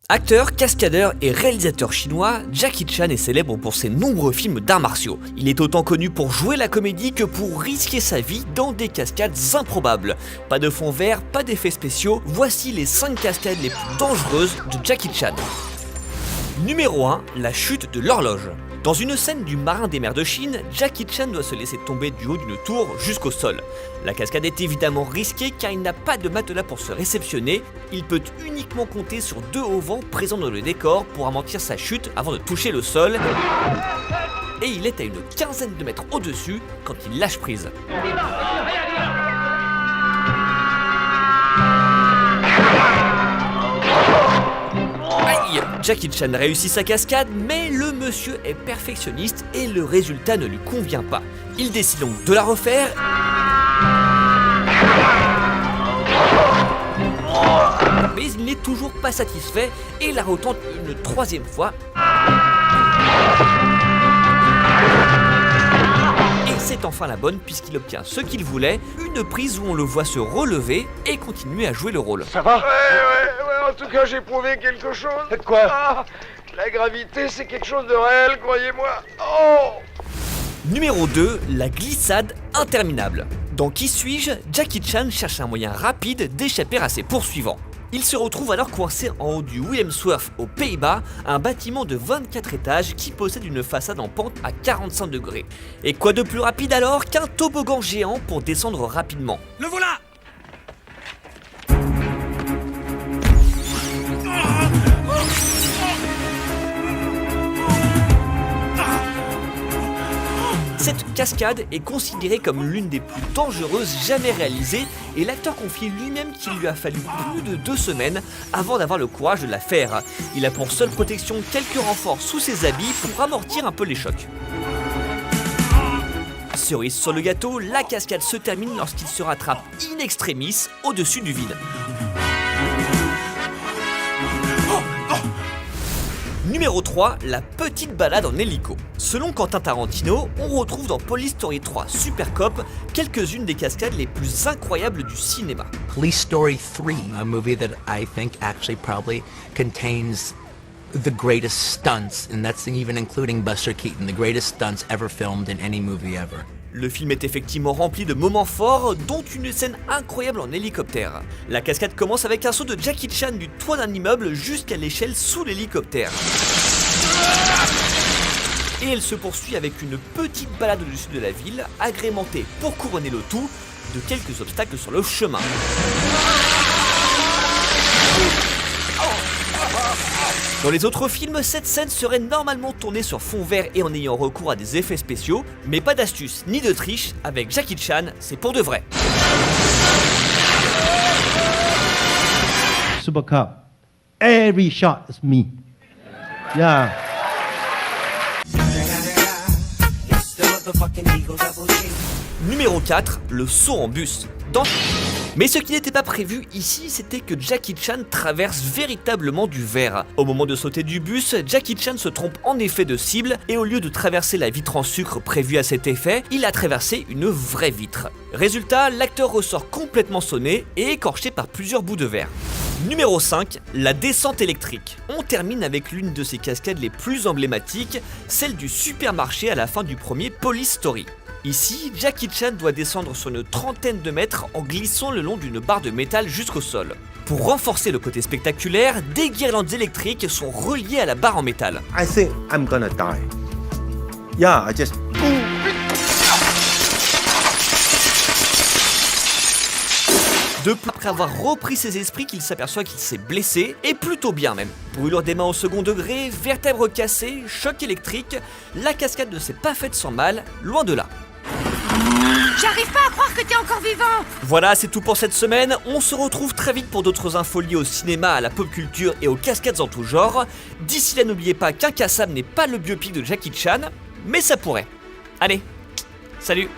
Acteur, cascadeur et réalisateur chinois, Jackie Chan est célèbre pour ses nombreux films d'arts martiaux. Il est autant connu pour jouer la comédie que pour risquer sa vie dans des cascades improbables. Pas de fond vert, pas d'effets spéciaux, voici les 5 cascades les plus dangereuses de Jackie Chan. Numéro 1, la chute de l'horloge. Dans une scène du Marin des mers de Chine, Jackie Chan doit se laisser tomber du haut d'une tour jusqu'au sol. La cascade est évidemment risquée car il n'a pas de matelas pour se réceptionner, il peut uniquement compter sur 2 auvents présents dans le décor pour amortir sa chute avant de toucher le sol, et il est à une quinzaine de mètres au-dessus quand il lâche prise. Jackie Chan réussit sa cascade, mais le monsieur est perfectionniste et le résultat ne lui convient pas. Il décide donc de la refaire. Mais il n'est toujours pas satisfait et la retente une 3e fois. Et c'est enfin la bonne puisqu'il obtient ce qu'il voulait, une prise où on le voit se relever et continuer à jouer le rôle. Ça va ? Ouais, en tout cas j'ai prouvé quelque chose. Faites quoi ? La gravité c'est quelque chose de réel, croyez-moi. Oh ! Numéro 2, la glissade interminable. Dans Qui suis-je, Jackie Chan cherche un moyen rapide d'échapper à ses poursuivants. Il se retrouve alors coincé en haut du Wilhelmswerf aux Pays-Bas, un bâtiment de 24 étages qui possède une façade en pente à 45 degrés. Et quoi de plus rapide alors qu'un toboggan géant pour descendre rapidement ? Le voilà! Cette cascade est considérée comme l'une des plus dangereuses jamais réalisées et l'acteur confie lui-même qu'il lui a fallu plus de 2 semaines avant d'avoir le courage de la faire. Il a pour seule protection quelques renforts sous ses habits pour amortir un peu les chocs. Cerise sur le gâteau, la cascade se termine lorsqu'il se rattrape in extremis au-dessus du vide. Numéro 3, la petite balade en hélico. Selon Quentin Tarantino, on retrouve dans Police Story 3 Super Cop quelques-unes des cascades les plus incroyables du cinéma. Police Story 3, a movie that I think actually probably contains the greatest stunts, and that's even including Buster Keaton, the greatest stunts ever filmed in any movie ever. Le film est effectivement rempli de moments forts, dont une scène incroyable en hélicoptère. La cascade commence avec un saut de Jackie Chan du toit d'un immeuble jusqu'à l'échelle sous l'hélicoptère. Et elle se poursuit avec une petite balade au-dessus de la ville, agrémentée pour couronner le tout de quelques obstacles sur le chemin. Dans les autres films, cette scène serait normalement tournée sur fond vert et en ayant recours à des effets spéciaux, mais pas d'astuce ni de triche, avec Jackie Chan, c'est pour de vrai. Super Cup. Every shot is me. Yeah. Numéro 4, le saut en bus. Mais ce qui n'était pas prévu ici, c'était que Jackie Chan traverse véritablement du verre. Au moment de sauter du bus, Jackie Chan se trompe en effet de cible et au lieu de traverser la vitre en sucre prévue à cet effet, il a traversé une vraie vitre. Résultat, l'acteur ressort complètement sonné et écorché par plusieurs bouts de verre. Numéro 5, la descente électrique. On termine avec l'une de ces cascades les plus emblématiques, celle du supermarché à la fin du premier Police Story. Ici, Jackie Chan doit descendre sur une trentaine de mètres en glissant le long d'une barre de métal jusqu'au sol. Pour renforcer le côté spectaculaire, des guirlandes électriques sont reliées à la barre en métal. I think I'm gonna die. Yeah, I just... Après avoir repris ses esprits, qu'il s'aperçoit qu'il s'est blessé, et plutôt bien même. Brûlure des mains au second degré, vertèbres cassées, choc électrique, la cascade ne s'est pas faite sans mal, loin de là. J'arrive pas à croire que t'es encore vivant. Voilà, c'est tout pour cette semaine. On se retrouve très vite pour d'autres infos liées au cinéma, à la pop culture et aux cascades en tout genre. D'ici là, n'oubliez pas qu'Incassable n'est pas le biopic de Jackie Chan, mais ça pourrait. Allez, salut.